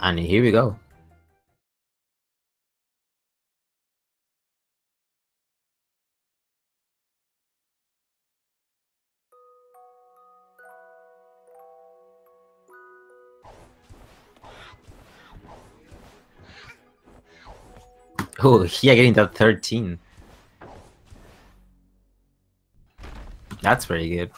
And here we go. Oh, Hihya getting that 13. That's pretty good.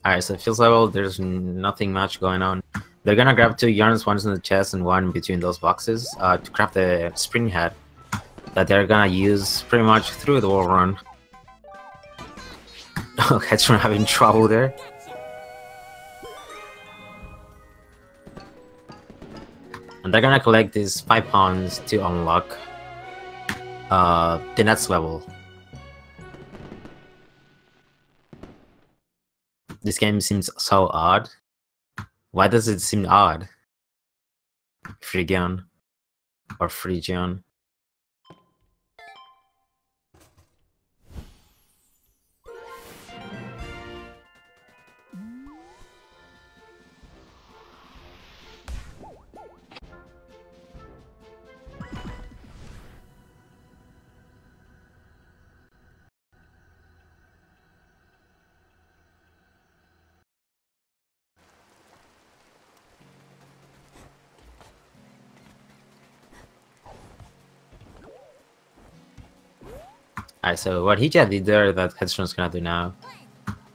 Alright, so it feels like there's nothing much going on. They're gonna grab 2 yarns, one's in the chest and one between those boxes, to craft the spring head that they're gonna use pretty much through the wall run. Oh, Headstrong having trouble there. And they're gonna collect these 5 pounds to unlock the next level. This game seems so odd. Why does it seem odd? Phrygian or Phrygian. Alright, so what Hihya did there that Headstrong's gonna do now,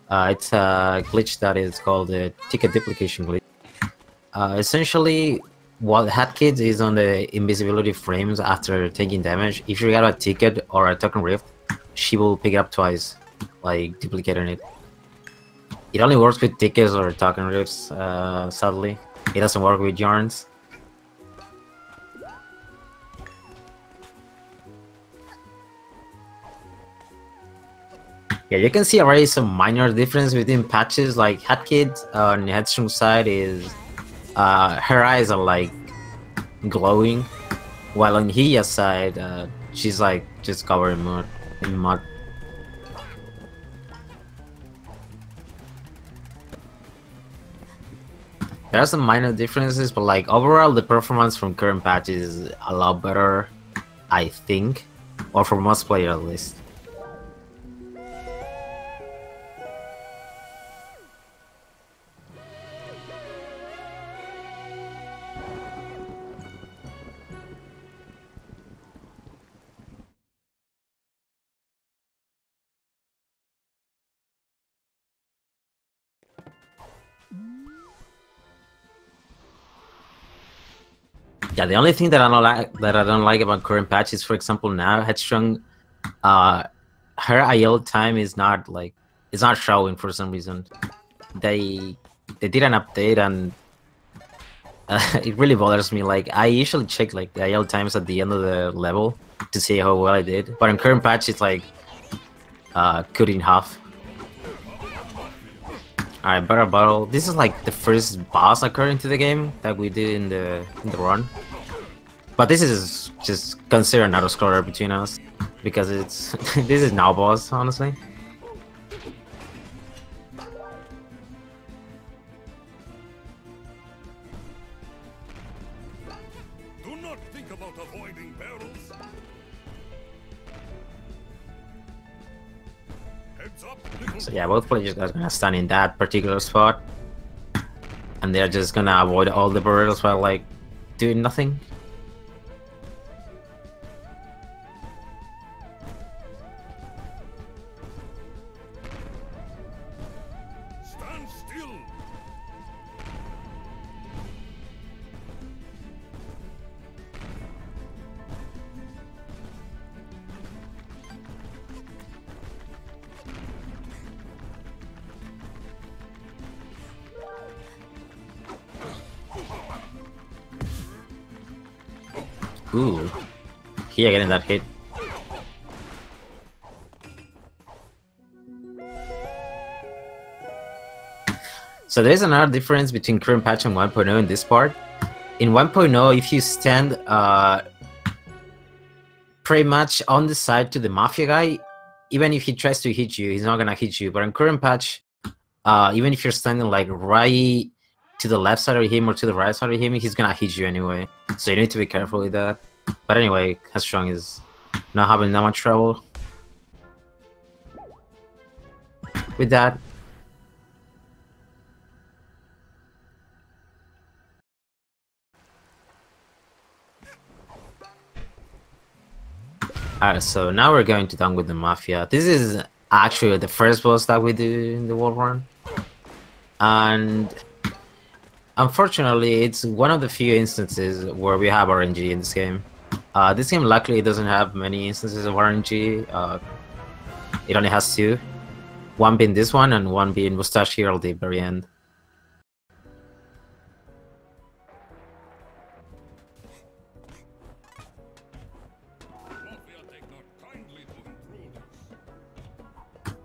it's a glitch that is called the ticket duplication glitch. Essentially, while Hat Kid is on the invisibility frames after taking damage, if you get a ticket or a token rift, she will pick it up twice, like duplicating it. It only works with tickets or token rifts, sadly. It doesn't work with yarns. Yeah, you can see already some minor difference between patches. Like Hat Kid on Headstrong side is her eyes are like glowing, while on Hihya's side she's like just covered in mud. There are some minor differences, but like overall the performance from current patches is a lot better, I think, or for most players at least. Yeah, the only thing that I don't like about current patch is, for example, now Headstrong, her IL time is not like it's not showing for some reason. They did an update and it really bothers me. Like I usually check like the IL times at the end of the level to see how well I did, but in current patch it's like cut in half. Alright, Battle Battle. This is like the first boss according to the game that we did in the run. But this is just considered an auto-scroller between us because it's this is now boss, honestly. Do not think about avoiding barrels. Heads up, So yeah, both players are gonna stand in that particular spot, and they're just gonna avoid all the barrels while like doing nothing. stand still. Ooh, here getting that hit. So there's another difference between current patch and 1.0 in this part. in 1.0, if you stand pretty much on the side to the Mafia guy, even if he tries to hit you, he's not gonna hit you. But in current patch, even if you're standing like right to the left side of him or to the right side of him, he's gonna hit you anyway. So you need to be careful with that. But anyway, Headstrong is not having that much trouble with that. Alright, so now we're going to done with the Mafia. This is actually the first boss that we do in the World Run. And unfortunately, it's one of the few instances where we have RNG in this game. This game luckily doesn't have many instances of RNG. It only has two. One being this one and one being Mustache here at the very end.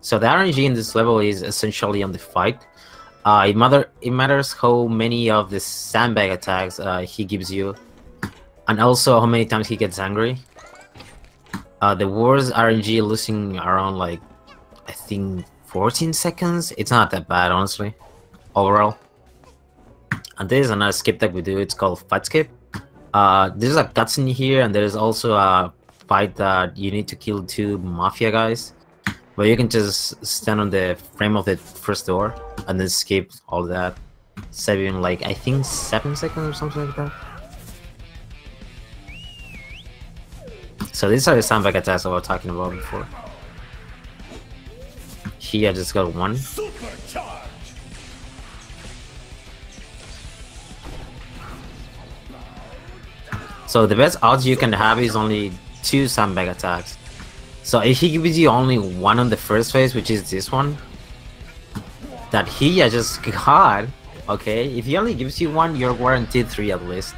So the RNG in this level is essentially on the fight. It matters how many of the sandbag attacks he gives you, and also how many times he gets angry. The worst RNG losing around like, I think 14 seconds. It's not that bad, honestly, overall. And there is another skip that we do. It's called fight skip. There's a cutscene here, and there's also a fight that you need to kill two Mafia guys. But you can just stand on the frame of the first door and then skip all that, saving like, I think 7 seconds or something like that. So these are the sandbag attacks I was talking about before. Here I just got one. So the best odds you can have is only 2 sandbag attacks. So if he gives you only one on the first phase, which is this one, that Hihya just got, okay, if he only gives you one, you're guaranteed 3 at least.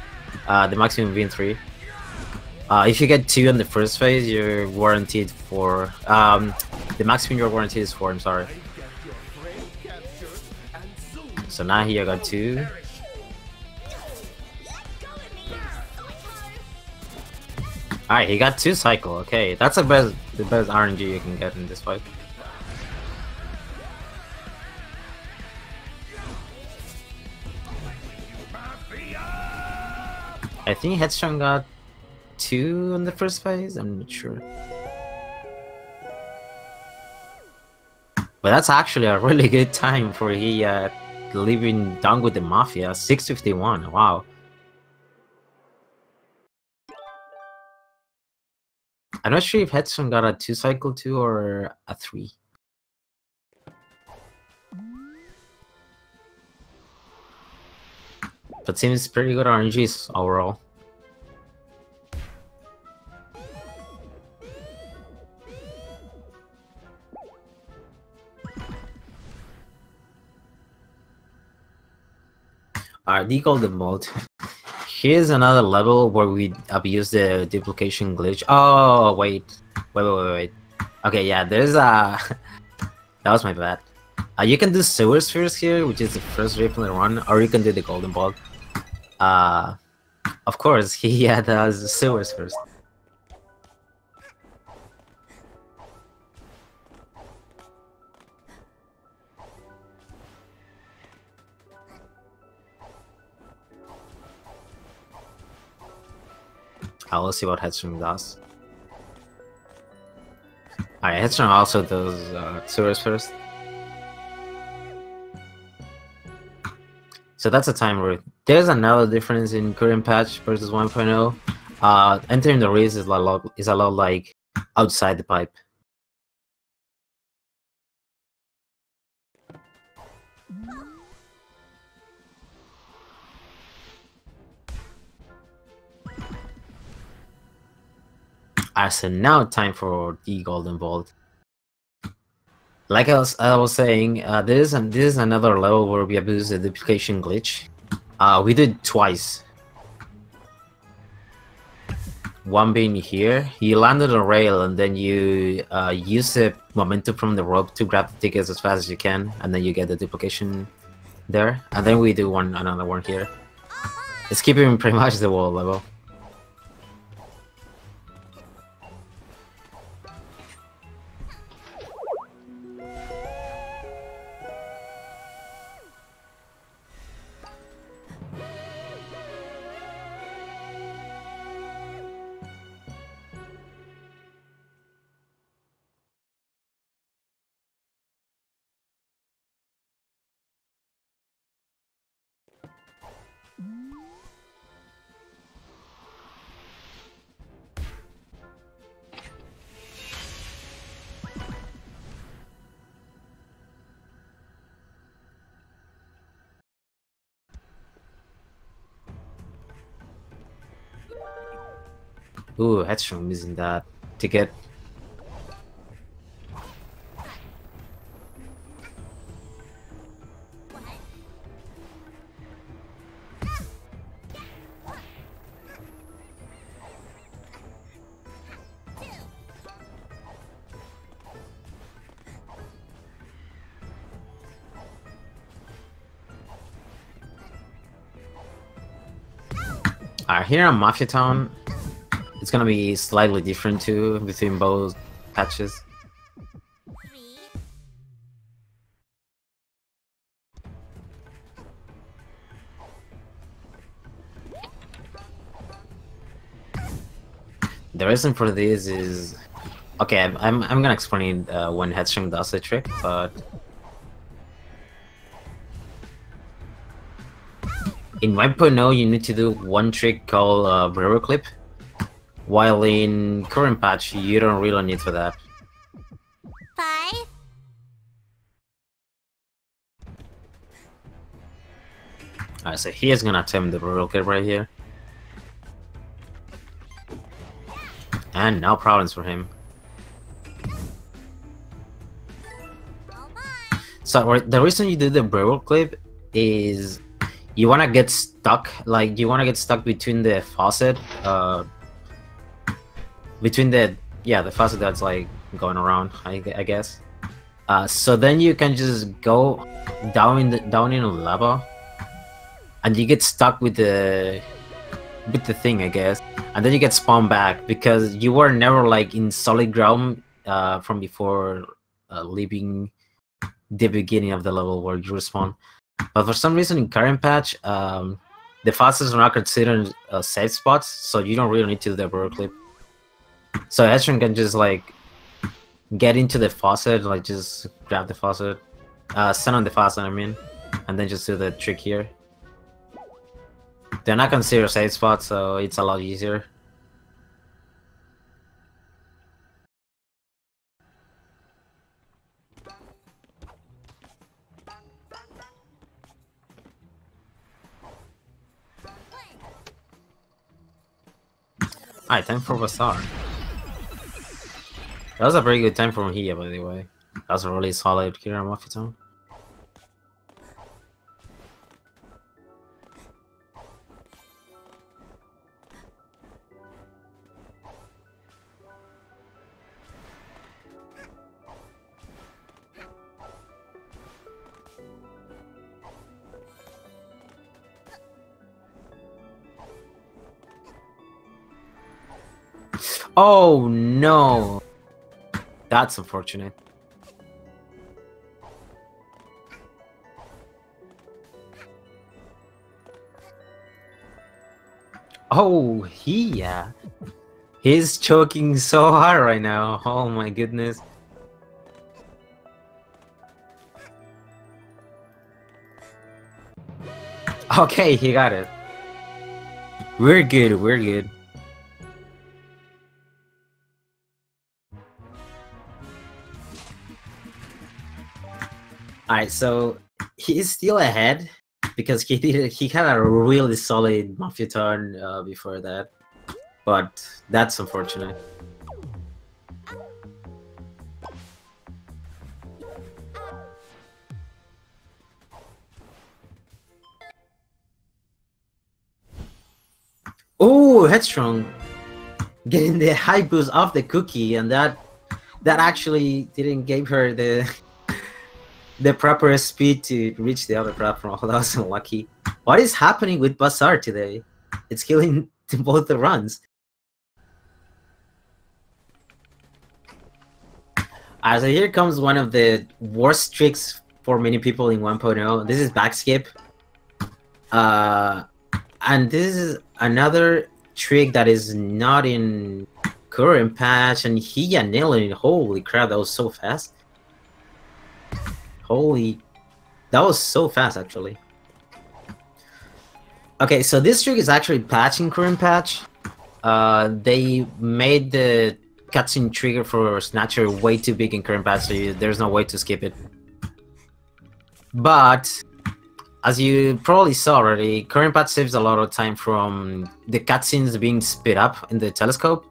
The maximum being 3. If you get 2 on the first phase, you're guaranteed 4. The maximum you're guaranteed is 4, I'm sorry. So now Hihya got 2. Alright, he got 2 cycle. Okay, that's the best RNG you can get in this fight. I think Headstrong got 2 on the first phase. I'm not sure, but that's actually a really good time for he leaving down with the Mafia. 6:51. Wow. I'm not sure if Headstrong got a 2 cycle 2 or a 3. But seems pretty good RNGs overall. Alright, the golden mode. Here's another level where we abuse the duplication glitch. Oh, wait. Okay, yeah, there's a... That was my bad. You can do sewer spheres here, which is the first rip on the run, or you can do the golden ball. Of course, he does sewers first. Let's see what Headstrong does. Alright, Headstrong also does sewers first. So that's a time where there's another difference in current patch versus 1.0. Entering the race is a lot like outside the pipe. So now time for the golden vault. Like I was saying, this is another level where we abuse the duplication glitch. We did twice. One being here, you land on a rail and then you use the momentum from the rope to grab the tickets as fast as you can, and then you get the duplication there. And then we do another one here. It's keeping pretty much the wall level. Ooh, headstrong missing that ticket. Alright, here on Mafia Town, it's gonna be slightly different too between both patches. The reason for this is okay. I'm gonna explain when headstrong does the trick, but in 1.0 you need to do one trick called barrel clip, while in current patch you don't really need for that. 5. Alright, so he is gonna attempt the barrel clip right here. And no problems for him. So the reason you do the barrel clip is you wanna get stuck, like you wanna get stuck between the faucet, between the faucet that's like going around, I guess. So then you can just go down in the lava, and you get stuck with the thing, I guess, and then you get spawned back because you were never like in solid ground from before leaving the beginning of the level where you respawn. But for some reason in current patch, the faucets are not considered safe spots, so you don't really need to do the barrel clip. So headstrong can just like get into the faucet, like just grab the faucet, stand on the faucet, I mean, and then just do the trick here. They're not considered safe spots, so it's a lot easier. Alright, time for Bazaar. That was a very good time from Hihya, by the way. That was a really solid here on Mafia Town. Oh no! That's unfortunate. Oh, Hihya. He's choking so hard right now. Oh my goodness. Okay, he got it. We're good, we're good. Alright, so he's still ahead because he had a really solid Mafia turn before that, but that's unfortunate. Oh, headstrong getting the high boost off the cookie, and that actually didn't give her the proper speed to reach the other platform. Oh, that was unlucky. What is happening with Bazaar today? It's killing both the runs. So here comes one of the worst tricks for many people in 1.0. This is backskip. And this is another trick that is not in current patch, and Hihya nailing it. Holy crap, that was so fast. That was so fast, actually. Okay, so this trick is actually patched in current patch. They made the cutscene trigger for Snatcher way too big in current patch, so there's no way to skip it. But as you probably saw already, current patch saves a lot of time from the cutscenes being sped up in the telescope.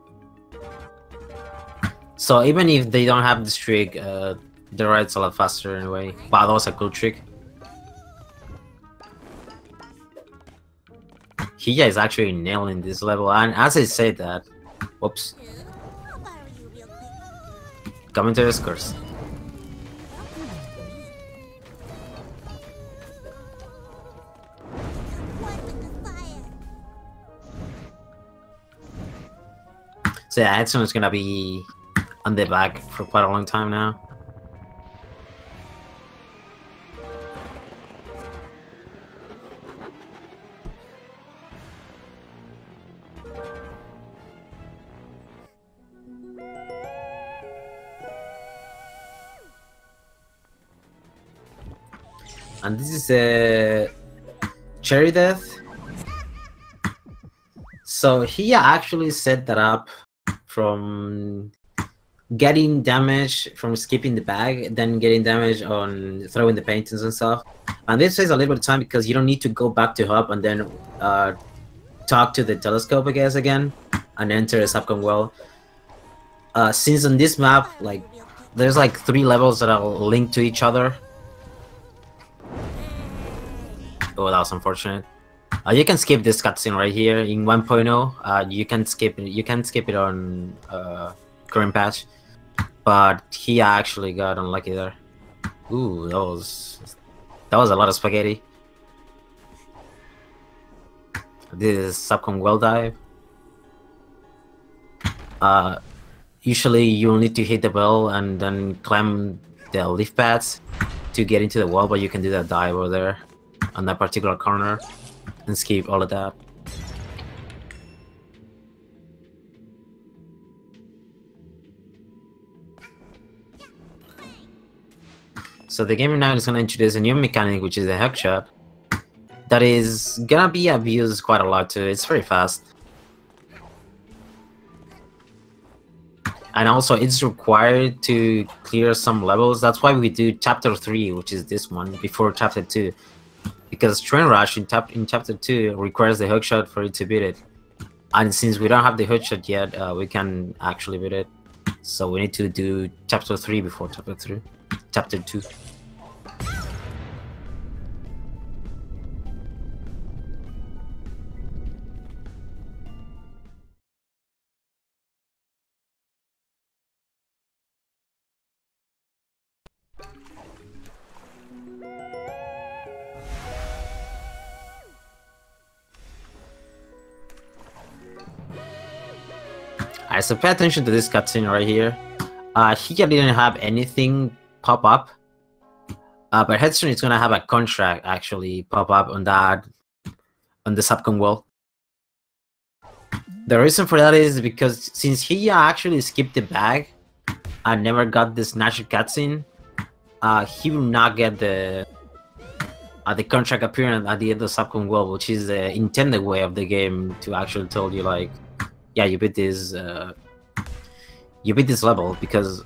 So even if they don't have this trick, the ride's a lot faster anyway. Wow, that was a cool trick. Hihya is actually nailing this level, and as I said that, whoops, coming to this course. So yeah, Edson is gonna be on the back for quite a long time now. And this is a Cherry Death. So he actually set that up from getting damage from skipping the bag, then getting damage on throwing the paintings and stuff. And this saves a little bit of time because you don't need to go back to hub and then talk to the telescope, I guess, again, and enter a subcon well. Since on this map, like, there's like 3 levels that are linked to each other. Oh, that was unfortunate. You can skip this cutscene right here in 1.0. You can skip it on current patch, but he actually got unlucky there. Ooh, that was a lot of spaghetti. This is subcon well dive. Usually you'll need to hit the bell and then climb the lift pads to get into the wall, but you can do that dive over there on that particular corner and skip all of that. So the game now is going to introduce a new mechanic, which is a hook shot, that is gonna be abused quite a lot too. It's very fast. And also it's required to clear some levels. That's why we do chapter 3, which is this one, before chapter 2. Because Train Rush in chapter 2 requires the hookshot for it to beat it. And since we don't have the hookshot yet, we can actually beat it. So we need to do chapter 3 before chapter 2. Alright, so pay attention to this cutscene right here. Hihya didn't have anything pop up, but Headstrong is gonna have a contract actually pop up on the subcon wall. The reason for that is because since Hihya actually skipped the bag and never got this natural cutscene, he will not get the contract appearance at the end of subcon wall, which is the intended way of the game to actually tell you, like, yeah, you beat this level, because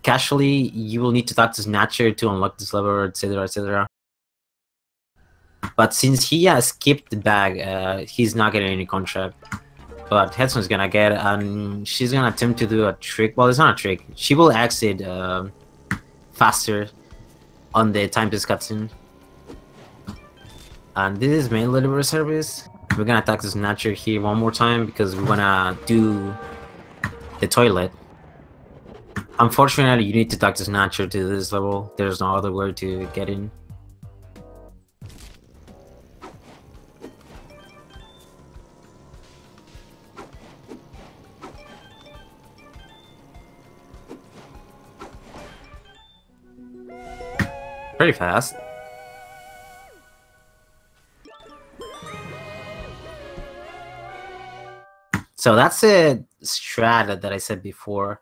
casually you will need to talk to Snatcher to unlock this level, etc, etc. But since he has skipped the bag, he's not getting any contract. But Headstrong's gonna get, and she's gonna attempt to do a trick. Well, it's not a trick. She will exit faster on the time to cutscene. And this is main delivery service. We're gonna attack this Snatcher here one more time because we wanna do the toilet. Unfortunately, you need to talk to Snatcher to this level. There's no other way to get in. Pretty fast. So that's a strat that I said before.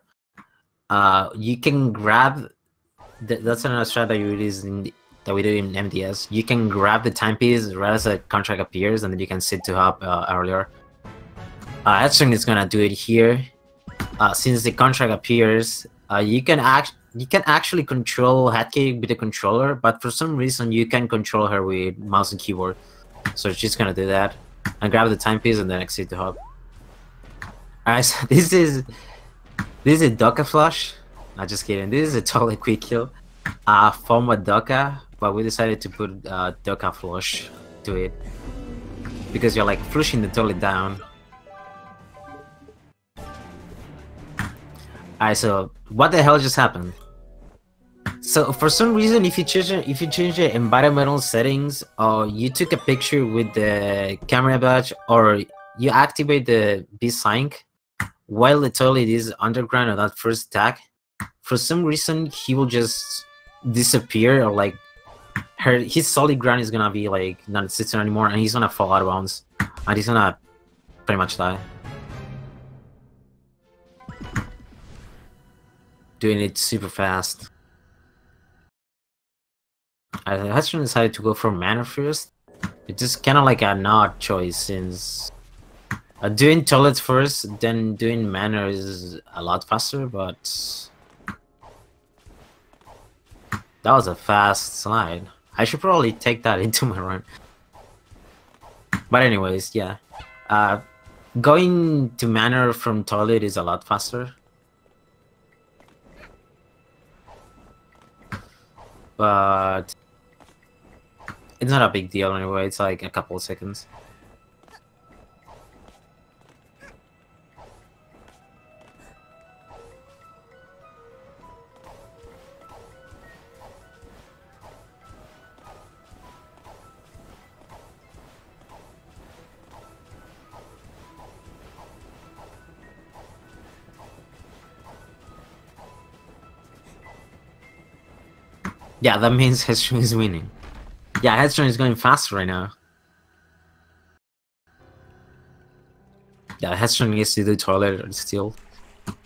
You can grab. That's another strat that you use that we do in MDS. You can grab the timepiece right as a contract appears, and then you can sit to hop earlier. Headstrong is gonna do it here. Since the contract appears, you can actually control Headkick with the controller, but for some reason you can control her with mouse and keyboard. So she's gonna do that and grab the timepiece and then exit the hub. Alright, so this is a Doka flush. Not just kidding. This is a totally quick kill. From a Doka, but we decided to put Doka flush to it because you're like flushing the totally down. Alright, so what the hell just happened? So for some reason, if you change the environmental settings, or you took a picture with the camera badge, or you activate the B-Sync while the toilet is underground on that first attack, for some reason he will just disappear, or like his solid ground is gonna be like not existent anymore, and he's gonna fall out of bounds, and he's gonna pretty much die. Doing it super fast. Headstrong decided to go for mana first. It's just kind of like an odd choice, since doing toilets first, then doing mana is a lot faster, but that was a fast slide. I should probably take that into my run. But anyways, yeah. Going to mana from toilet is a lot faster. But it's not a big deal anyway, it's like a couple of seconds. Yeah, that means Headstrong is winning. Yeah, Headstrong is going faster right now. Yeah, Headstrong needs to do toilet still.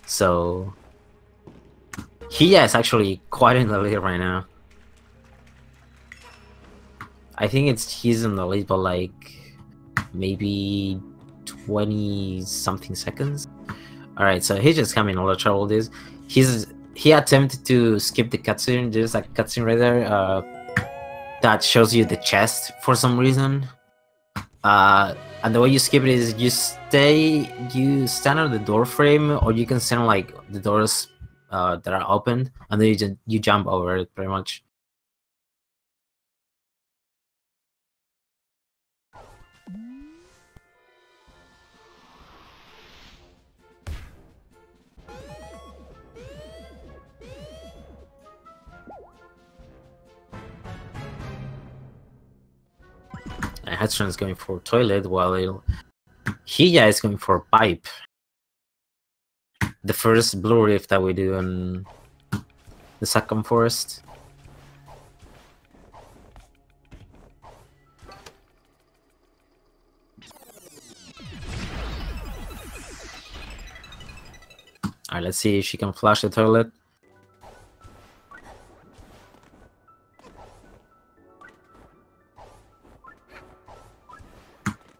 So Hihya is actually quite in the lead right now. I think he's in the lead by like maybe 20 something seconds. Alright, so he's just having a lot of trouble with this. He attempted to skip the cutscene. There's a cutscene right there that shows you the chest for some reason. And the way you skip it is you stand on the door frame, or you can stand on like the doors that are open, and then you jump over it pretty much. And Headstrong is going for toilet, while Hihya is going for pipe. The first blue rift that we do in the second forest. Alright, let's see if she can flash the toilet.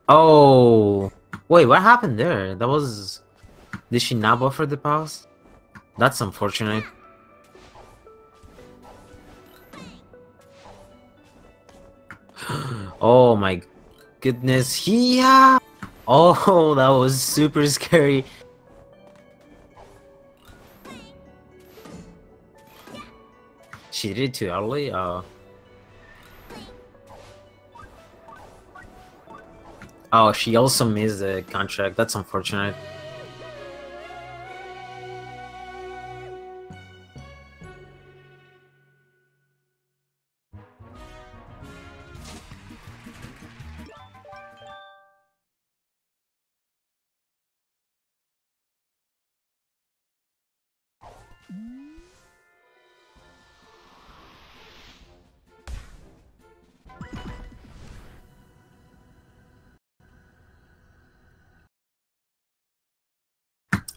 Oh, wait, what happened there? Did she not buffer the pause? That's unfortunate. Oh my goodness, yeah! Oh, that was super scary. She did it too early? Oh, she also missed the contract. That's unfortunate.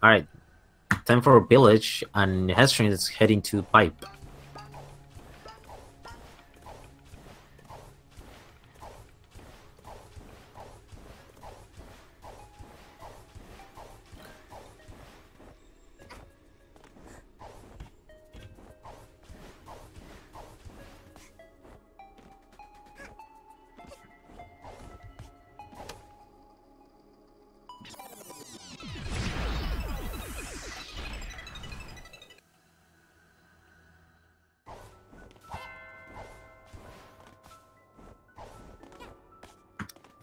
Alright, time for a village, and headstrong is heading to pipe.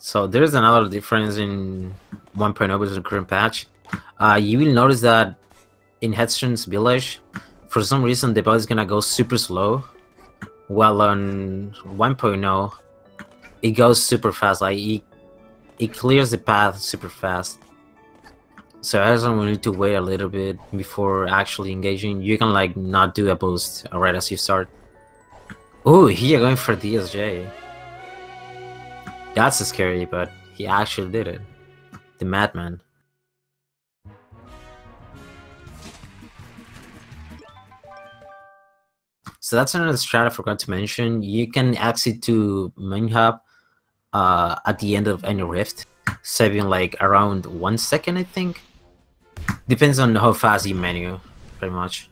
So there's another difference in 1.0 versus the current patch. You will notice that in Headstrong's village, for some reason the ball is gonna go super slow, while on 1.0 it goes super fast. Like it clears the path super fast. So as we need to wait a little bit before actually engaging. You can like not do a boost right as you start. Ooh, here going for DSJ. That's scary, but he actually did it. The madman. So that's another strat I forgot to mention. You can exit to main hub at the end of any rift, saving like around 1 second, I think. Depends on how fast you menu, pretty much.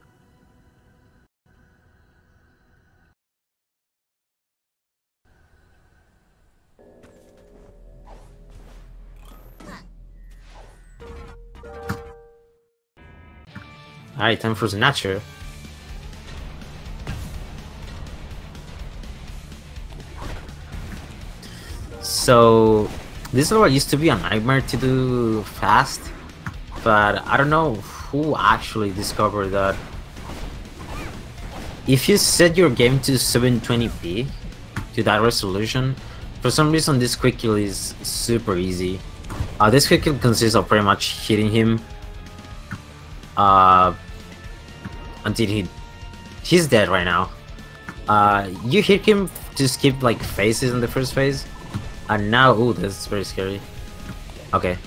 Alright, time for Snatcher. So this is what used to be a nightmare to do fast, but I don't know who actually discovered that if you set your game to 720p to that resolution, for some reason this quick kill is super easy. This quick kill consists of pretty much hitting him until he's dead right now. You hit him to skip like phases in the first phase, and now ooh, that's very scary. Okay,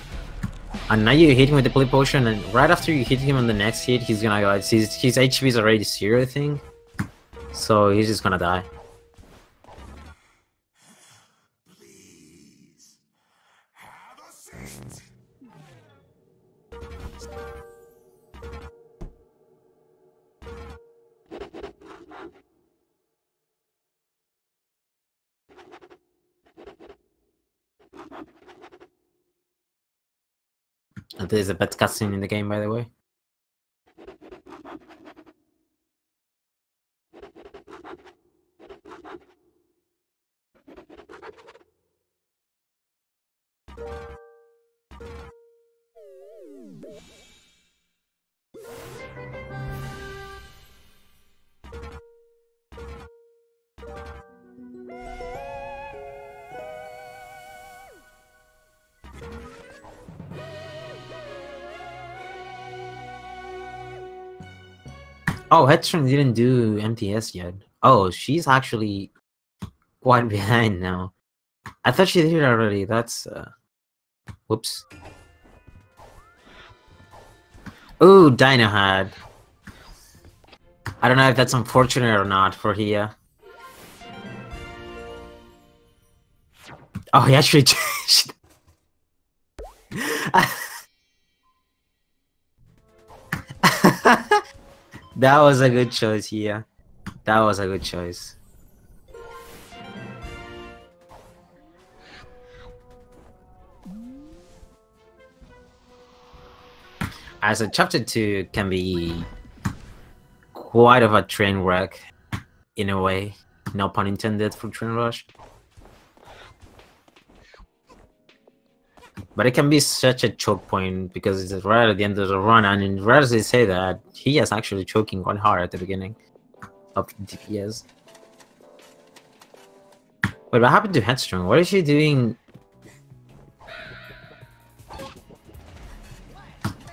and now you hit him with the play potion, and right after you hit him on the next hit, he's gonna go. His HP is already 0, I think, so he's just gonna die. Please have a seat. And there's a bad cutscene in the game, by the way. Oh, Headstrong didn't do MTS yet. Oh, she's actually quite behind now. I thought she did it already. That's whoops. Ooh, Dino had. I don't know if that's unfortunate or not for Hihya. Oh, he actually changed. That was a good choice, Hihya. That was a good choice. As a chapter 2 can be quite of a train wreck, in a way. No pun intended for Train Rush. But it can be such a choke point because it's right at the end of the run, and right as they say that, he is actually choking quite hard at the beginning of DPS. Wait, what happened to Headstrong? What is she doing?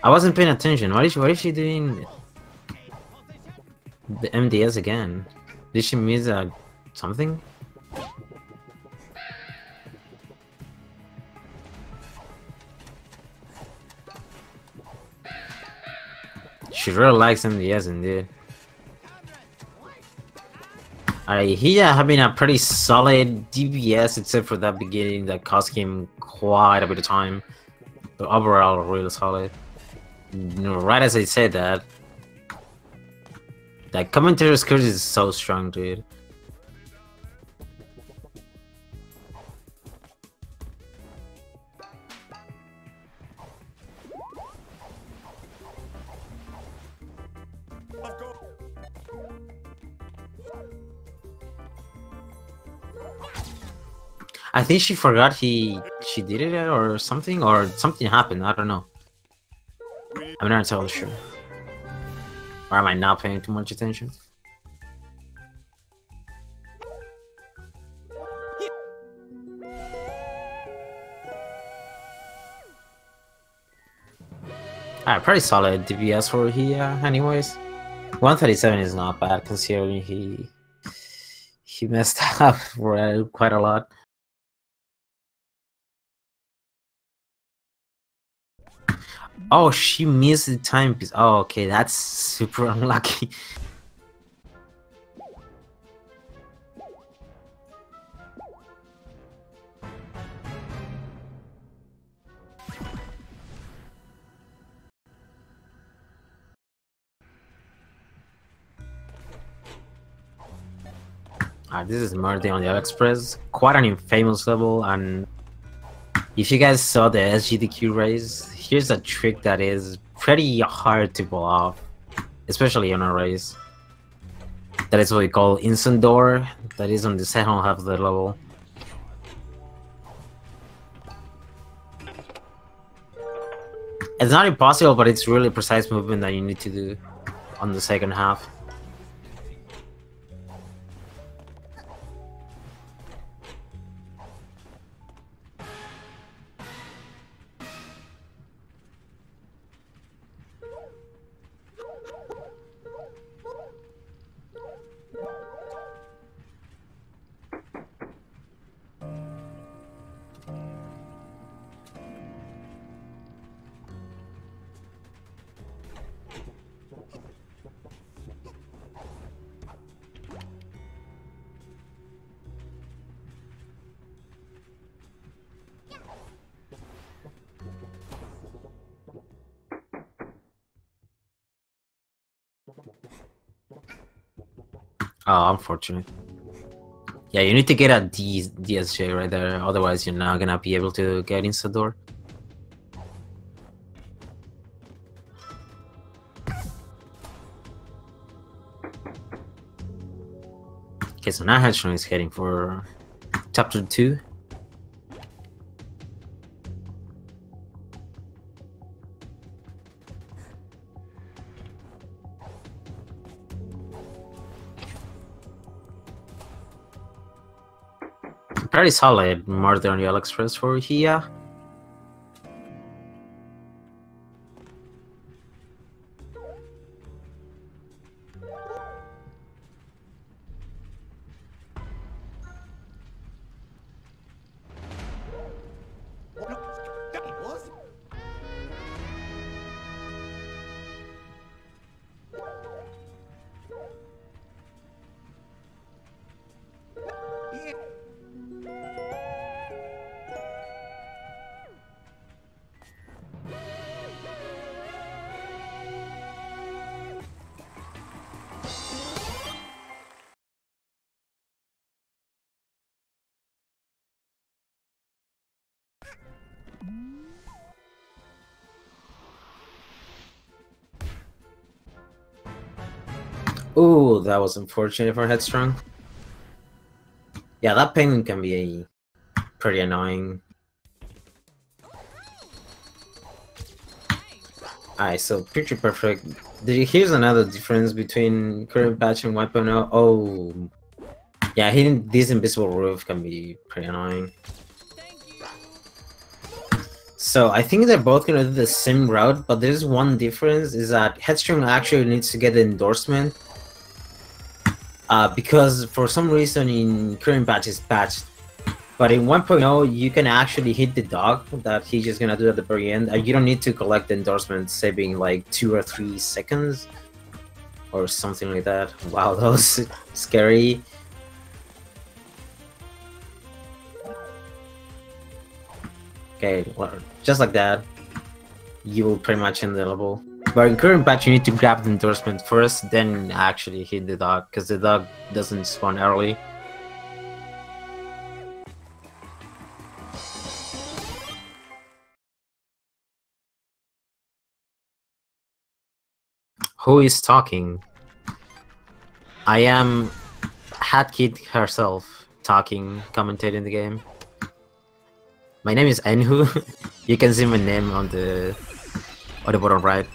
I wasn't paying attention. What is she doing? The MDS again? Did she miss something? She really likes him, yes indeed. Hihya having a pretty solid DPS except for that beginning that cost him quite a bit of time. But overall, really solid. Right as I said that, that commentator's curse is so strong, dude. I think she forgot she did it or something happened. I don't know. I'm not entirely sure. Or am I not paying too much attention? Alright, pretty solid DPS for Hihya, anyways. 137 is not bad considering he messed up quite a lot. Oh, she missed the timepiece. Oh, okay, that's super unlucky. This is Murder on the AliExpress. Quite an infamous level, and if you guys saw the SGDQ raise, here's a trick that is pretty hard to pull off, especially on a race. That is what we call instant door, that is on the second half of the level. It's not impossible, but it's really precise movement that you need to do on the second half. Oh, unfortunate. Yeah, you need to get a DSJ right there, otherwise you're not gonna be able to get into the door. Okay, so now Headstrong is heading for chapter 2. Pretty solid Murder on the AliExpress for Hihya. Ooh, that was unfortunate for Headstrong. Yeah, that penguin can be pretty annoying. Alright, so picture perfect. Here's another difference between current patch and 1.0. Oh, yeah, hitting this invisible roof can be pretty annoying. So I think they're both gonna do the same route, but there's one difference, is that Headstrong actually needs to get the endorsement. Because for some reason in current patch is patched, But in 1.0, you can actually hit the dog that he's just gonna do at the very end. You don't need to collect the endorsement, saving like 2 or 3 seconds or something like that. Wow, that was scary. Okay, well, just like that, you will pretty much end the level. But in current patch, you need to grab the endorsement first, then actually hit the dog, because the dog doesn't spawn early. Who is talking? I am Hatkid herself, talking, commentating the game. My name is Enhu. You can see my name on the bottom right.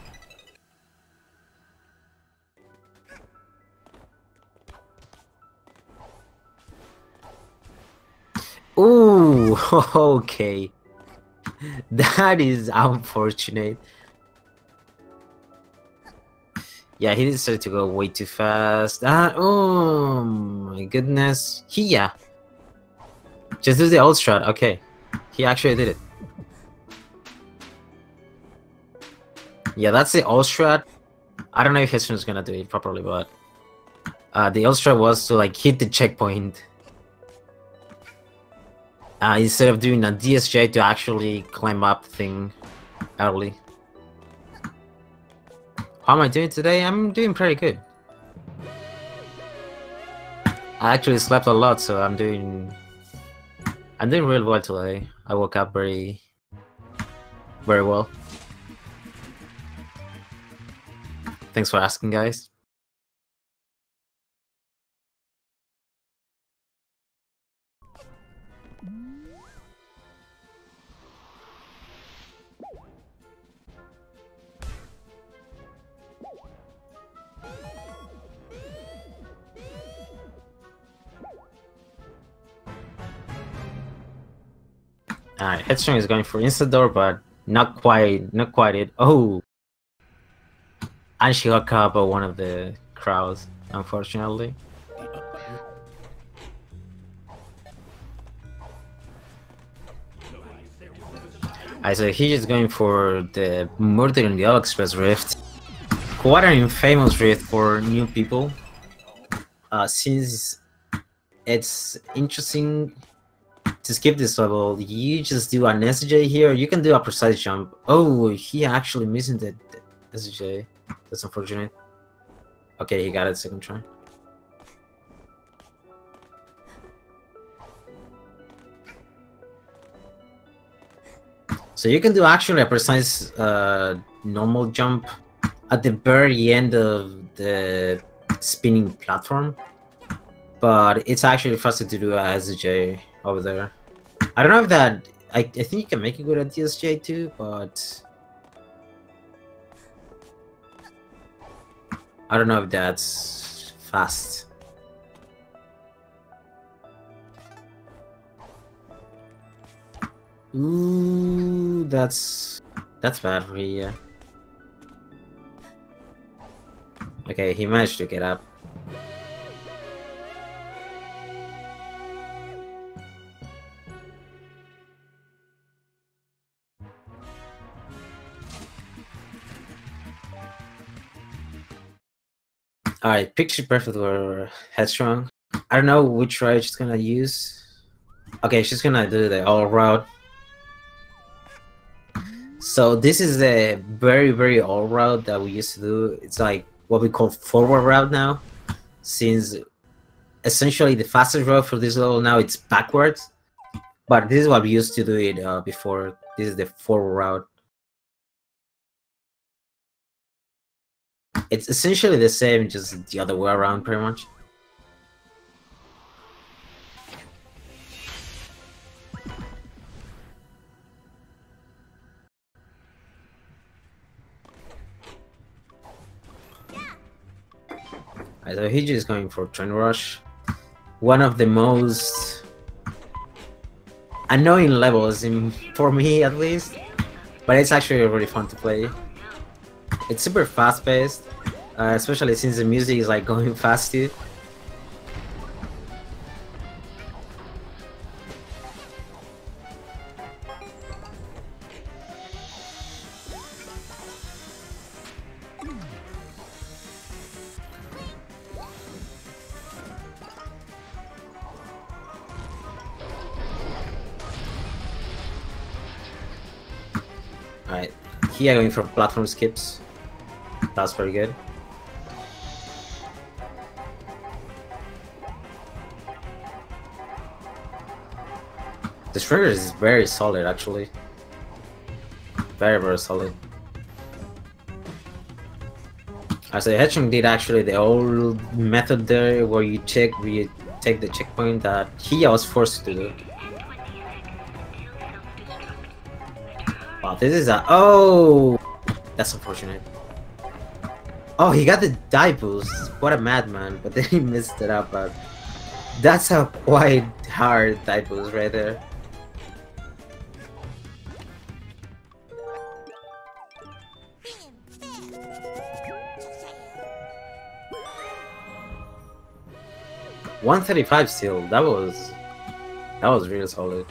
Ooh, okay. That is unfortunate. Yeah, he decided to go way too fast. Oh my goodness. Hihya. Just do the old strat. Okay. He actually did it. Yeah, that's the old strat. I don't know if Headstrong is gonna do it properly, but the old strat was to like hit the checkpoint. Instead of doing a DSJ to actually climb up thing early. How am I doing today? I'm doing pretty good. I actually slept a lot, so I'm doing real well today. I woke up very well. Thanks for asking, guys. Alright, Headstrong is going for Instadoor, but not quite it. Oh! And she got caught by one of the crowds, unfortunately. Alright, so he's just going for the Murder in the All Express Rift. Quite an infamous rift for new people. Since it's interesting to skip this level, you just do an SJ here. You can do a precise jump. Oh, he actually missing the SJ. That's unfortunate. Okay, he got it second try. So you can do actually a precise normal jump at the very end of the spinning platform. But it's actually faster to do a SJ over there. I don't know if that... I think you can make it good at DSJ too, but... I don't know if that's fast. Ooh, that's bad for you. Okay, he managed to get up. Alright, picture perfect for Headstrong. I don't know which route she's gonna use. Okay, she's gonna do the all route. So this is the very old route that we used to do. It's like what we call forward route now. Since essentially the fastest route for this level now it's backwards. But this is what we used to do it before. This is the forward route. It's essentially the same, just the other way around, pretty much. Alright, so Hihya is going for Train Rush. One of the most annoying levels, for me at least. But it's actually really fun to play. It's super fast-paced, especially since the music is like going fast too. Alright, here going for platform skips. That's pretty good. This trigger is very solid, actually. Very, very solid. As the Headstrong did actually the old method there where you take the checkpoint that Hihya was forced to do. Wow, this is a that's unfortunate. Oh, he got the die boost. What a madman! But then he messed it up. But that's a quite hard die boost right there. $135 still. That was really solid.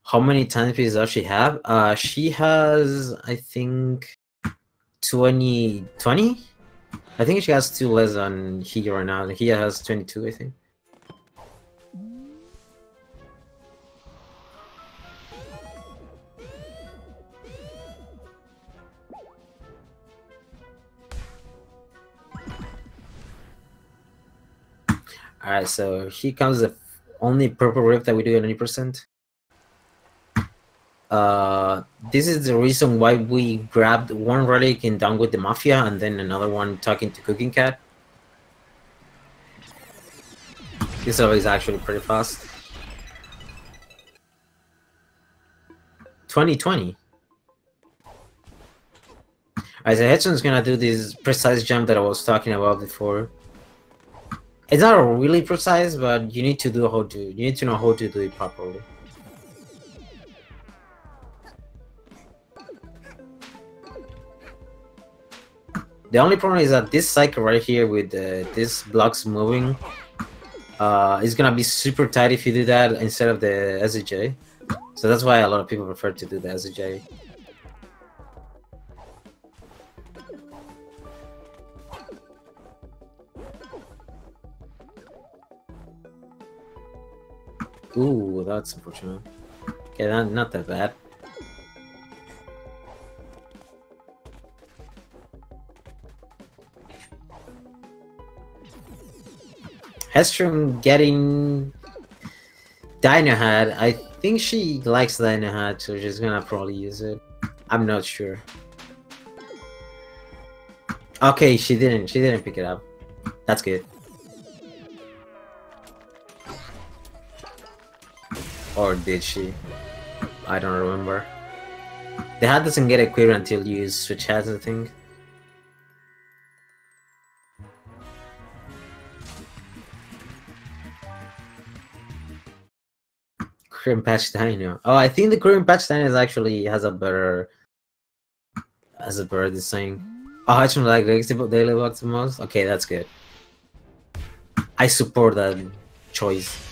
How many time pieces does she have? She has, I think, 20. I think she has 2 less than Hihya right now. Hihya has 22, I think. Alright, so here comes the only purple rip that we do at 90%. This is the reason why we grabbed one relic in Down with the Mafia and then another one talking to Cooking Cat. This level is actually pretty fast. 2020. Alright, so Headstrong's gonna do this precise jump that I was talking about before. It's not really precise, but you need to know how to do it properly. The only problem is that this cycle right here with these blocks moving is gonna be super tight if you do that instead of the SJ. So that's why a lot of people prefer to do the SJ. Ooh, that's unfortunate. Okay, not that bad. Headstrong getting Dino Hat. I think she likes Dino Hat, so she's gonna probably use it. I'm not sure. Okay, she didn't pick it up. That's good. Or did she? I don't remember. The hat doesn't get equipped until you switch hats, I think. Cream Patch Dino. Oh, I think the Cream Patch Dino actually has a better design. Oh, I actually like the daily box the most. Okay, that's good. I support that choice.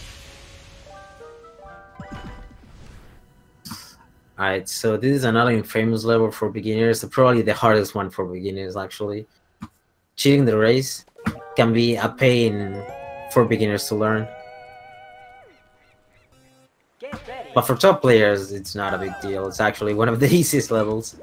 Alright, so this is another infamous level for beginners, probably the hardest one for beginners actually. Cheating the race can be a pain for beginners to learn. But for top players, it's not a big deal. It's actually one of the easiest levels.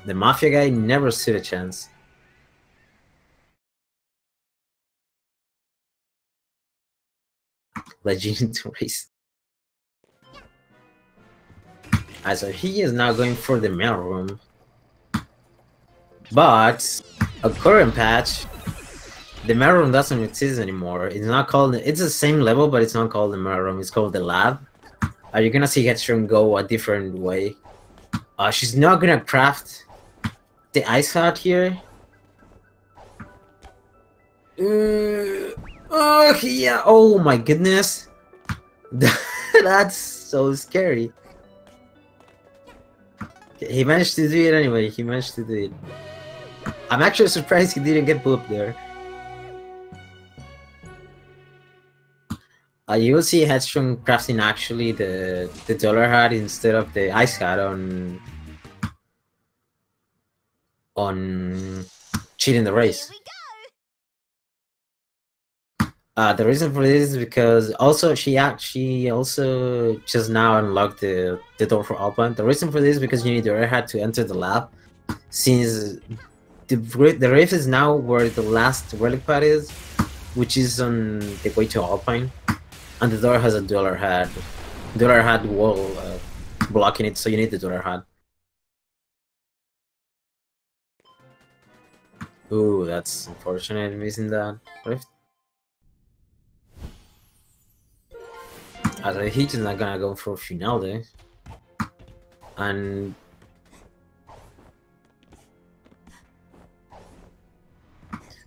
The Mafia guy never stood a chance. Legend to race. So he is now going for the mail room. But a current patch, the mail room doesn't exist anymore. It's not called. It's the same level, but it's not called the mail room. It's called the lab. You're gonna see Headstrong go a different way. She's not gonna craft the ice heart here. Oh yeah! Oh my goodness, that's so scary. He managed to do it anyway. He managed to do it. I'm actually surprised he didn't get booped there. You will see Headstrong crafting actually the dollar hat instead of the ice hat on cheating the race. The reason for this is because also she also just now unlocked the door for Alpine. The reason for this is because you need the rare hat to enter the lab, since the reef is now where the last relic pad is, which is on the way to Alpine, and the door has a dollar hat wall blocking it, so you need the dollar hat. Ooh, that's unfortunate, missing that rift. As he's not gonna go for finale, and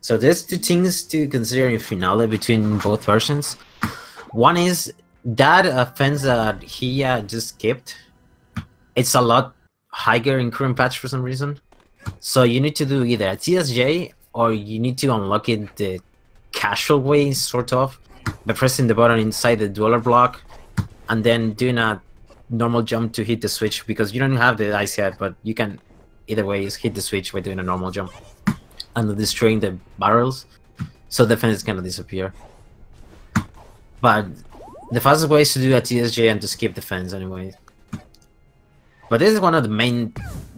so there's two things to consider in finale between both versions. One is that fence that he just skipped. It's a lot higher in current patch for some reason. So you need to do either a TSJ or you need to unlock it the casual way, sort of, by pressing the button inside the dweller block and then doing a normal jump to hit the switch, because you don't have the ice head, but you can either way hit the switch by doing a normal jump and destroying the barrels, so the fence is gonna disappear. But the fastest way is to do a TSJ and to skip the fence anyway. But this is one of the main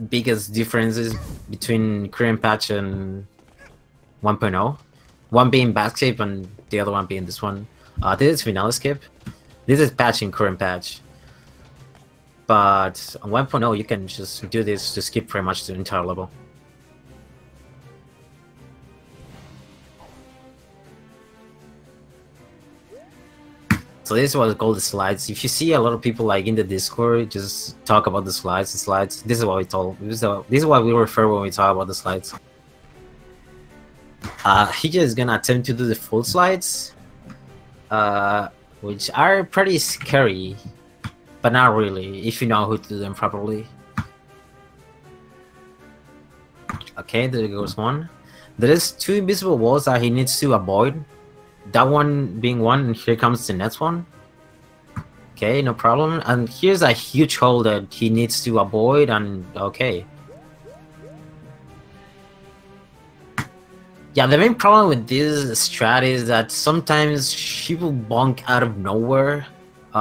biggest differences between current patch and 1.0. One being back shape and the other one being this one. This is finale skip. This is patch in current patch. But on 1.0 you can just do this to skip pretty much the entire level. So this is what we call the slides. If you see a lot of people like in the Discord just talk about the slides, this is what we told. This is what we refer when we talk about the slides. Hihya is gonna attempt to do the full slides, which are pretty scary, but not really if you know how to do them properly. Okay, there goes one. There is two invisible walls that he needs to avoid. That one being one, and here comes the next one. Okay, no problem. And here's a huge hole that he needs to avoid, and okay. Yeah, the main problem with this strat is that sometimes she will bonk out of nowhere,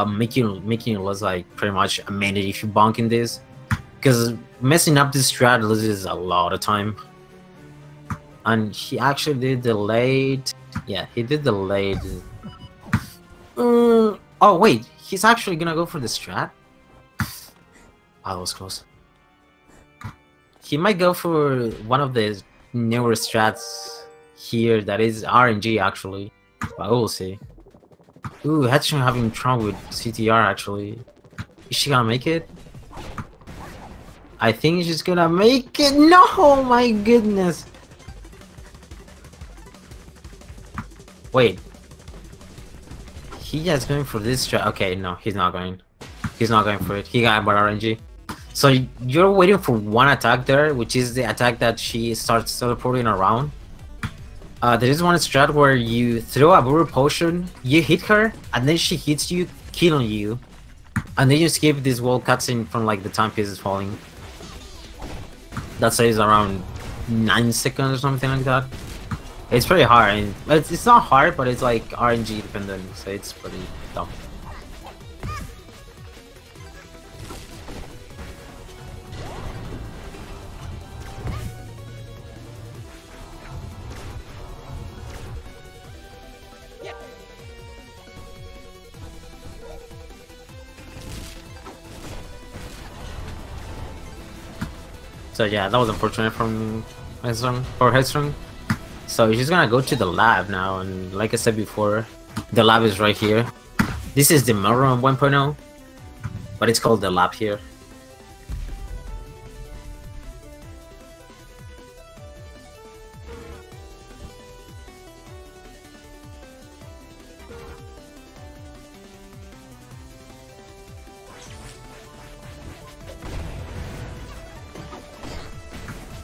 making it lose like pretty much a minute if you bonk in this. Because messing up this strat loses a lot of time. And he actually did delayed. Yeah, he did delayed. Oh wait, he's actually gonna go for the strat? Oh, that was close. He might go for one of the newer strats here that is RNG actually, but we'll see. Ooh, Headstrong having trouble with CTR actually. Is she gonna make it? I think she's gonna make it. No, my goodness. Wait. He is going for this strat. Okay, no, he's not going. He's not going for it. He got about RNG. So you're waiting for one attack there, which is the attack that she starts teleporting around. There is one strat where you throw a Buru potion, you hit her, and then she hits you, killing you. And then you skip this wall cutscene from like the timepiece is falling. That says around 9 seconds or something like that. It's pretty hard. I mean, it's not hard, but it's like RNG dependent, so it's pretty dumb. So yeah, that was unfortunate from Headstrong. So she's gonna go to the lab now, and like I said before, the lab is right here. This is the mirror on 1.0, but it's called the lab here.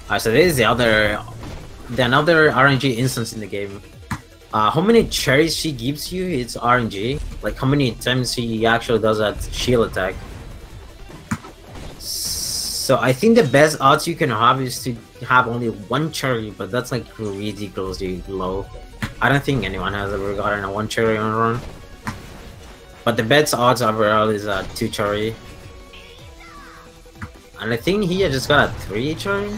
Alright, so this is another RNG instance in the game. How many cherries she gives you, it's RNG. Like how many times she actually does that shield attack. So I think the best odds you can have is to have only one cherry, but that's like ridiculously low. I don't think anyone has ever gotten a one cherry on a run. But the best odds overall is 2 cherry. And I think he just got a 3 cherry,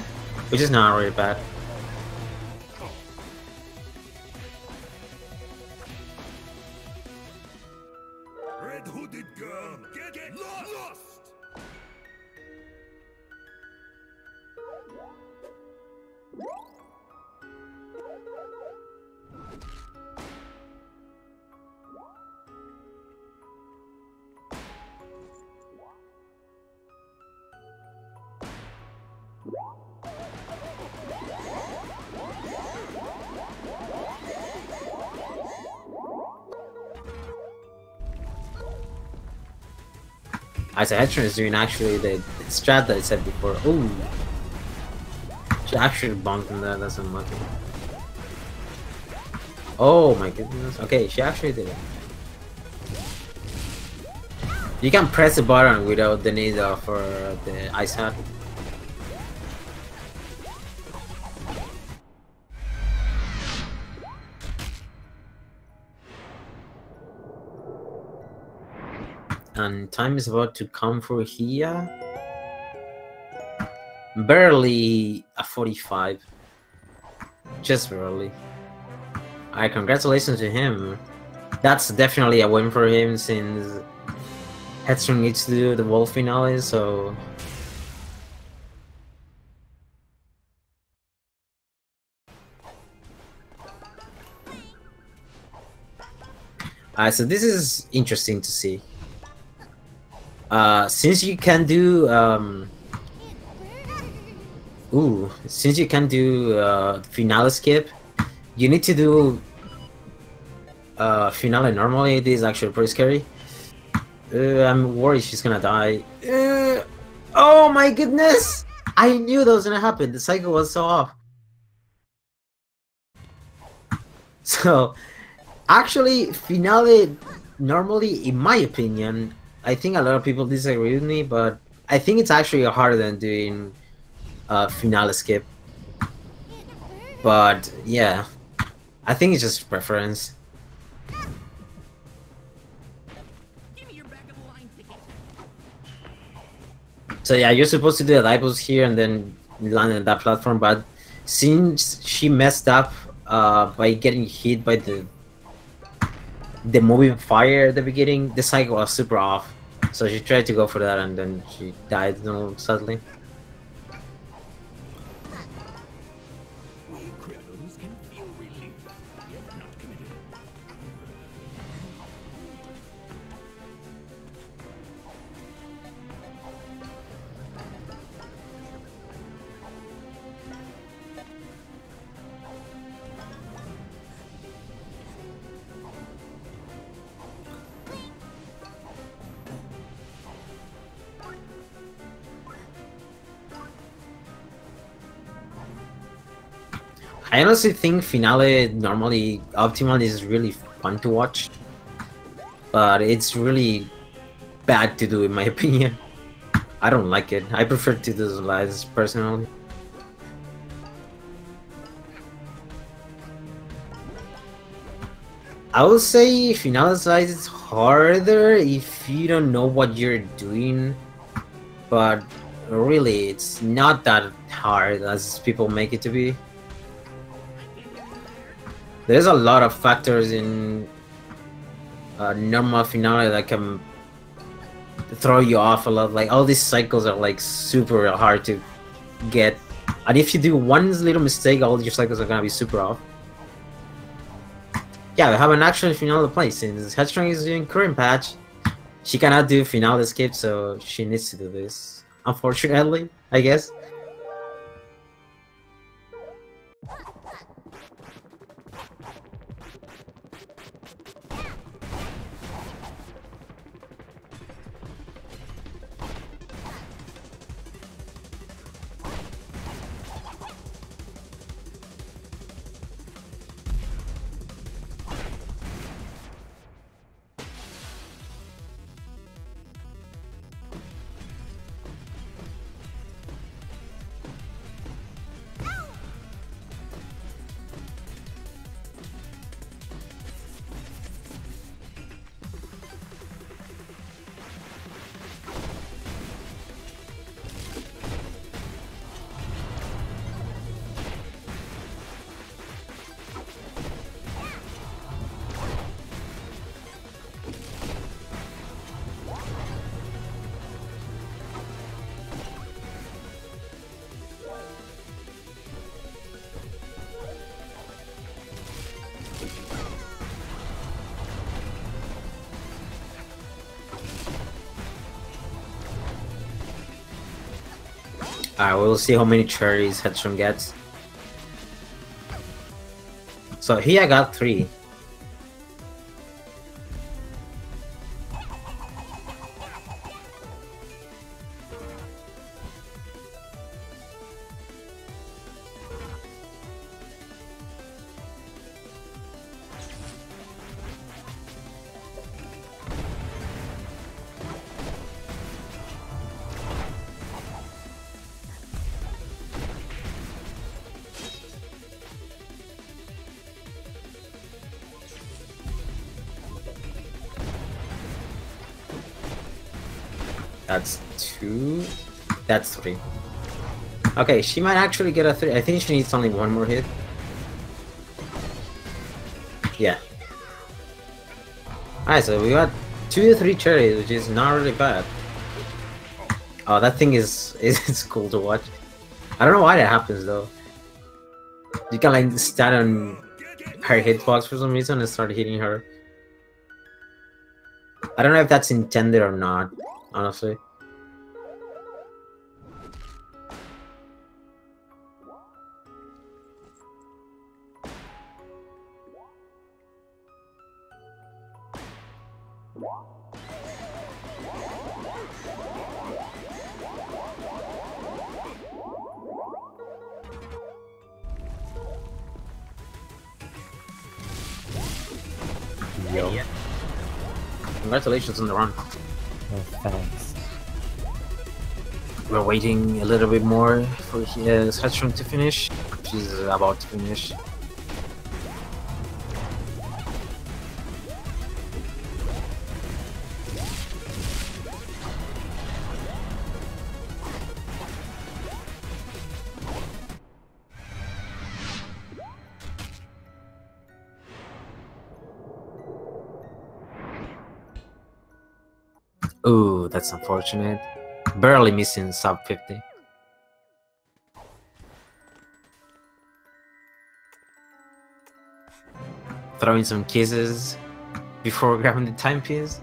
which is not really bad. Red hooded girl, get lost! As a headstrong is doing actually the strat that I said before. Ooh, she actually bonked in that. That's unlucky. Oh my goodness. Okay, she actually did it. You can press the button without the need for the ice hat. And time is about to come for Hihya. Barely a 45. Just barely. Alright, congratulations to him. That's definitely a win for him since Headstrong needs to do the World Finale, so... Alright, so this is interesting to see. Since you can do since you can do finale skip, you need to do finale normally. This is actually pretty scary. I'm worried she's gonna die. Oh my goodness! I knew that was gonna happen. The cycle was so off. So actually finale normally, in my opinion, I think a lot of people disagree with me, but I think it's actually harder than doing finale skip. But yeah, I think it's just preference. So yeah, you're supposed to do the libels here and then land on that platform, but since she messed up by getting hit by the moving fire at the beginning, the cycle was super off. So she tried to go for that and then she died, sadly. I honestly think finale normally optimal is really fun to watch, but it's really bad to do in my opinion. I don't like it. I prefer to do the lives personally. I would say finale size is harder if you don't know what you're doing, but really it's not that hard as people make it to be. There's a lot of factors in normal finale that can throw you off a lot. Like all these cycles are like super hard to get, and if you do one little mistake, all your cycles are gonna be super off. Yeah, we have an actual finale play. Since Headstrong is doing current patch, she cannot do finale escape, so she needs to do this. Unfortunately, I guess. Alright, we'll see how many cherries Headstrong gets. So here I got 3. That's 2. That's 3. Okay, she might actually get a 3. I think she needs only 1 more hit. Yeah. Alright, so we got 2 to 3 cherries, which is not really bad. Oh, that thing is cool to watch. I don't know why that happens though. You can like stand on her hitbox for some reason and start hitting her. I don't know if that's intended or not, honestly. Yo. Congratulations on the run. Oh, thanks. We're waiting a little bit more for Headstrong to finish. She's about to finish. Ooh, that's unfortunate. Barely missing sub 50. Throwing some kisses before grabbing the timepiece.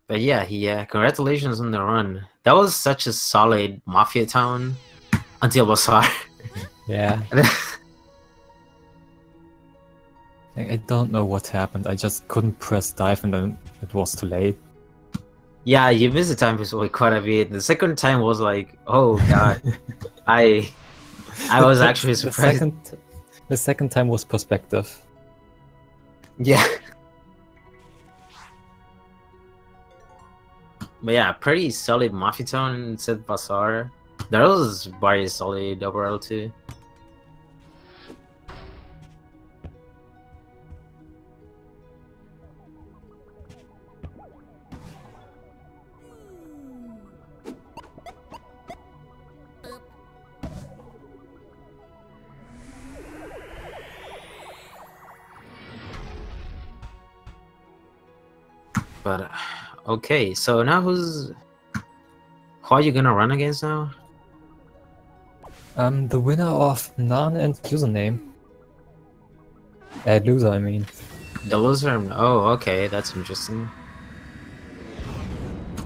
But yeah, congratulations on the run. That was such a solid Mafia town until Bazaar. Yeah. I don't know what happened. I just couldn't press dive and then it was too late. Yeah, you missed the time like quite a bit. The second time was like, oh god. I was actually surprised. The second time was perspective. Yeah. But yeah, pretty solid Mafia town instead Bazaar. That was very solid overall too. But okay, so now who are you gonna run against now? The winner of Nan and username. Loser, I mean. The loser? Oh, okay, that's interesting.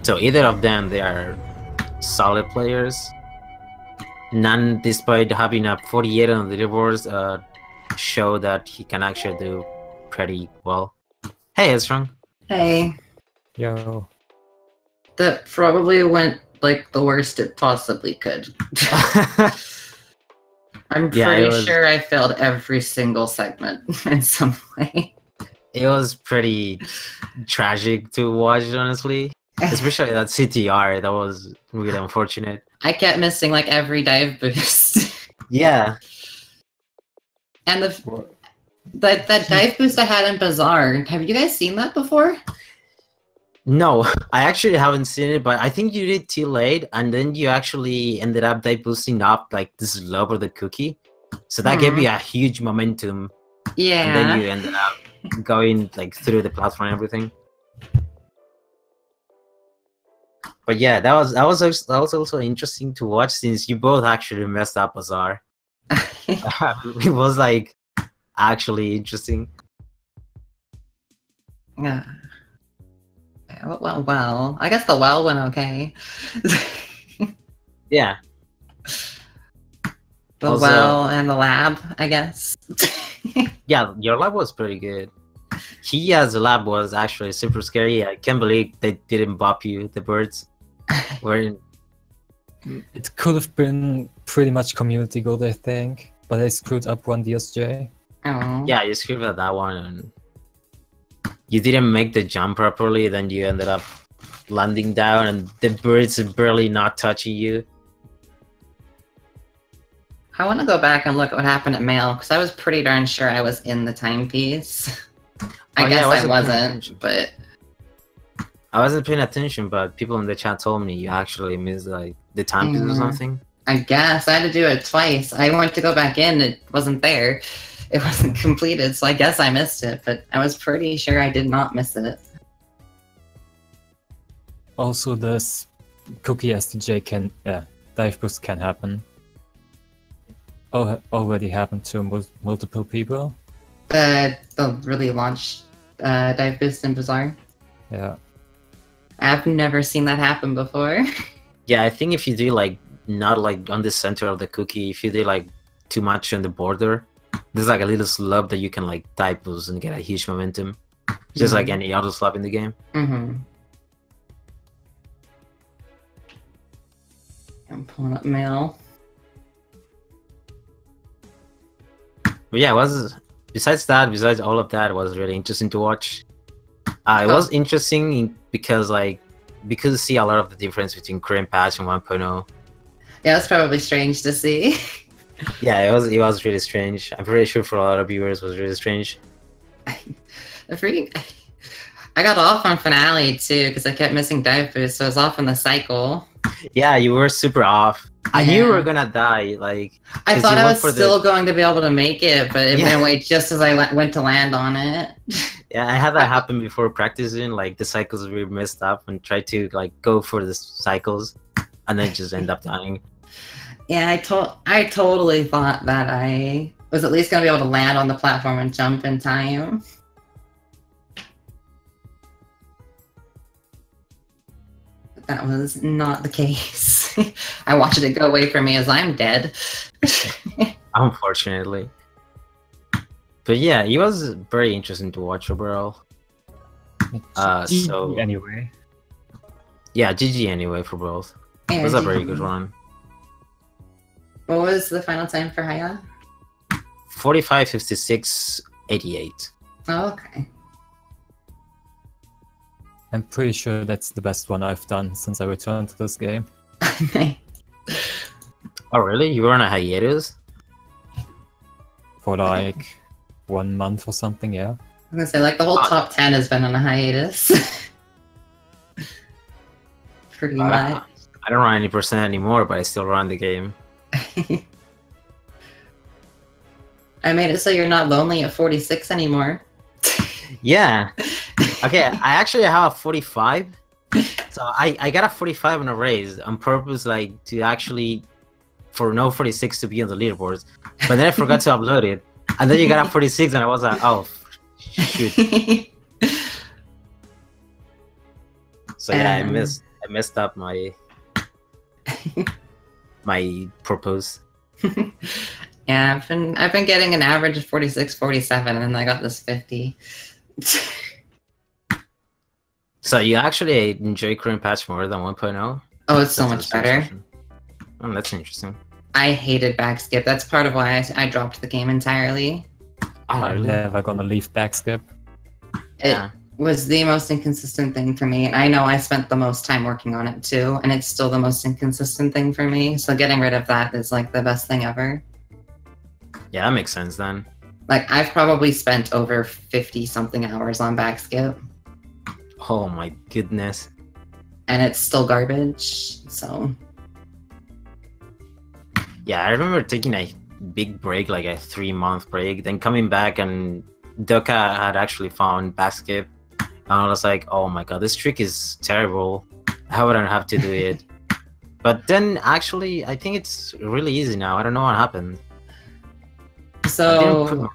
So either of them, they are solid players. None, despite having a 48 on the leaderboards, show that he can actually do pretty well. Hey, Headstrong. Hey, Yo. that probably went like the worst it possibly could. I'm Yeah, pretty it was- sure I failed every single segment in some way. It was pretty tragic to watch, honestly. Especially that CTR, that was really unfortunate. I kept missing like every dive boost. Yeah. And that dive boost I had in Bazaar, have you guys seen that before? No, I actually haven't seen it, but I think you did too late, and then you actually ended up dive boosting up like this lob of the cookie. So that gave you a huge momentum. Yeah. And then you ended up going like through the platform and everything. But yeah, that was also interesting to watch since you both actually messed up Bazaar. It was like actually interesting. Yeah. Well. I guess the well went okay. Yeah. The Also- well and the lab, I guess. Yeah, your lab was pretty good. Hihya's lab was actually super scary. I can't believe they didn't bop you. The birds were. It could have been pretty much community good, I think, but I screwed up one DSJ. Oh. Yeah, you screwed at that one, and you didn't make the jump properly. Then you ended up landing down, and the birds are barely not touching you. I want to go back and look at what happened at mail because I was pretty darn sure I was in the timepiece. I Oh, guess yeah, I wasn't paying wasn't, attention. but I wasn't paying attention, but people in the chat told me you actually missed like the timepiece or something. I guess I had to do it twice. I went to go back in, it wasn't there. It wasn't completed, so I guess I missed it, but I was pretty sure I did not miss it. Also, this cookie SDJ can, dive boost can happen. Oh, already happened to multiple people. The really launched dive boost in Bazaar. Yeah. I've never seen that happen before. Yeah, I think if you do like not like on the center of the cookie, if you do like too much on the border, there's like a little slope that you can like dive boost and get a huge momentum, just like any other slope in the game. Mm-hmm. I'm pulling up mail. But yeah, it was besides all of that, it was really interesting to watch. It was interesting because you see a lot of the difference between current patch and 1.0. Yeah, it's probably strange to see. Yeah, it was really strange. I'm pretty sure for a lot of viewers it was really strange. I got off on finale too because I kept missing dive boost, so I was off on the cycle. Yeah, you were super off. I knew you Yeah. were gonna die. Like I 'cause thought you I went was for still going to be able to make it, but it went away just as I went to land on it. Yeah, I had that happen before practicing. Like the cycles were messed up and tried to like go for the cycles, and then just end up dying. Yeah, I totally thought that I was at least going to be able to land on the platform and jump in time. But that was not the case. I watched it go away from me as I'm dead. Unfortunately. But yeah, it was very interesting to watch overall. So anyway. yeah, GG anyway for both. It was a very good run. What was the final time for Hihya? 45:56:88. Oh, okay. I'm pretty sure that's the best one I've done since I returned to this game. Oh really? You were on a hiatus? For like 1 month or something, yeah. I was gonna say, like, the whole top 10 has been on a hiatus. Pretty much. I don't run any percent anymore, but I still run the game. I made it so you're not lonely at 46 anymore. Yeah. Okay, I actually have a 45. So I got a 45 in a race on purpose, like to actually for no 46 to be on the leaderboards. But then I forgot to upload it. And then you got a 46 and I was like, oh shoot. So yeah, I messed up my purpose. Yeah, I've been getting an average of 46, 47, and then I got this 50. So you actually enjoy current patch more than 1.0? Oh, it's so much better. Oh, that's interesting. I hated backskip. That's part of why I dropped the game entirely. Oh, I'm really? never gonna leave backskip. It was the most inconsistent thing for me, and I know I spent the most time working on it too, and it's still the most inconsistent thing for me, so getting rid of that is like the best thing ever. Yeah, that makes sense then. Like, I've probably spent over 50-something hours on backskip, Oh my goodness. and it's still garbage, so... Yeah, I remember taking a big break, like a 3-month break, then coming back and Doka had actually found backskip. And I was like, oh my god, this trick is terrible. I wouldn't have to do it. But then, actually, I think it's really easy now. I don't know what happened. I didn't put So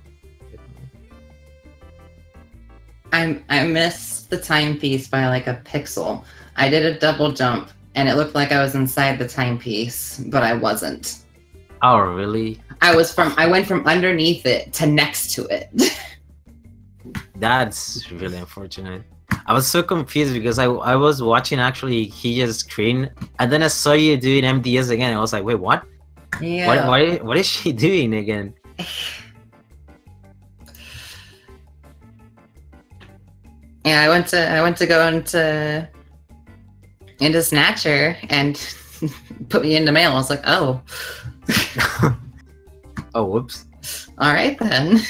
I missed the timepiece by like a pixel. I did a double jump and it looked like I was inside the timepiece, but I wasn't. Oh, really? I went from underneath it to next to it. That's really unfortunate. I was so confused because I was watching actually Hihya's screen, and then I saw you doing MDS again. I was like, wait, what? Yeah. What is she doing again? Yeah, I went to go into Snatcher and put me into mail. I was like, oh, Oh, whoops. all right then.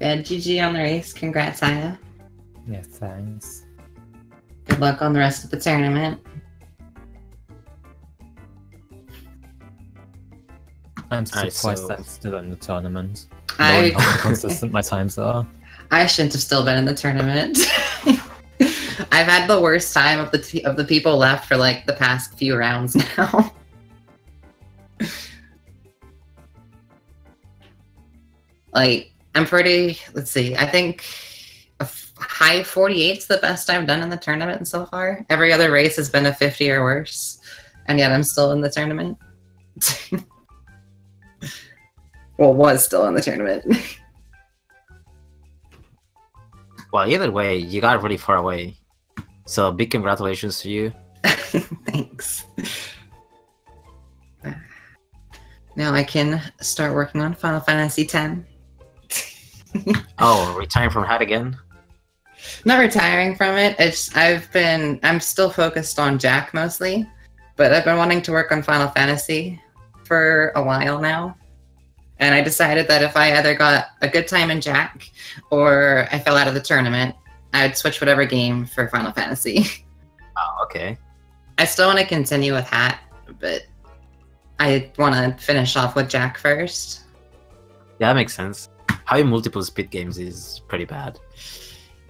Yeah, GG on the race. Congrats, Aya. Yeah, thanks. Good luck on the rest of the tournament. I'm Alright, surprised so- I'm still in the tournament. I- Knowing how inconsistent my times are. I shouldn't have still been in the tournament. I've had the worst time of the people left for like the past few rounds now. Like, I'm pretty, let's see, I think a high 48 is the best I've done in the tournament so far. Every other race has been a 50 or worse, and yet I'm still in the tournament. Well, was still in the tournament. Well, either way, you got really far away. So big congratulations to you. Thanks. Now I can start working on Final Fantasy X. Oh, retiring from hat again? Not retiring from it. I'm still focused on Jack mostly, but I've been wanting to work on Final Fantasy for a while now. And I decided that if I either got a good time in Jack or I fell out of the tournament, I'd switch whatever game for Final Fantasy. Oh, okay. I still want to continue with Hat, but I want to finish off with Jack first. Yeah, that makes sense. Having multiple speed games is pretty bad.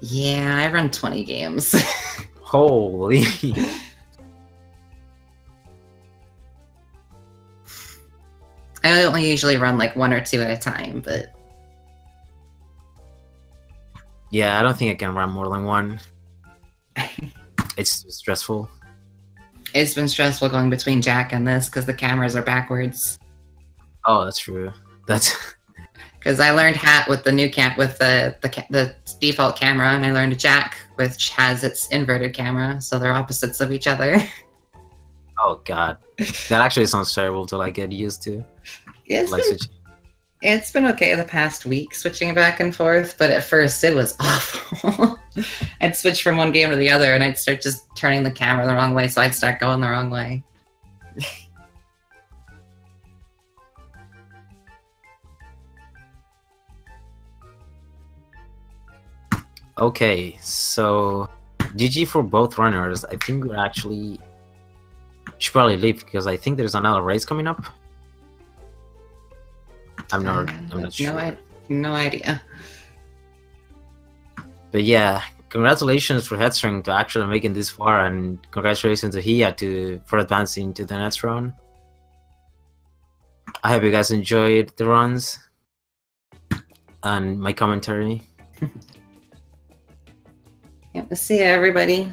Yeah, I run 20 games. Holy. I only usually run like 1 or 2 at a time, but Yeah, I don't think I can run more than one. It's stressful. it's been stressful going between Jack and this because the cameras are backwards. Oh, that's true. That's Because I learned Hat with the new with the default camera, and I learned Jack, which has its inverted camera, so they're opposites of each other. oh god. That actually sounds terrible to like get used to. It's Like been, such it's been okay the past week switching back and forth, but at first it was awful. I'd switch from one game to the other, and I'd start just turning the camera the wrong way, so I'd start going the wrong way. Okay, so GG for both runners. I think we actually should probably leave because I think there's another race coming up. I'm not sure. No idea. But yeah, congratulations for Headstrong to actually making this far, and congratulations to Hihya for advancing to the next round. I hope you guys enjoyed the runs and my commentary. Yeah, see ya, everybody.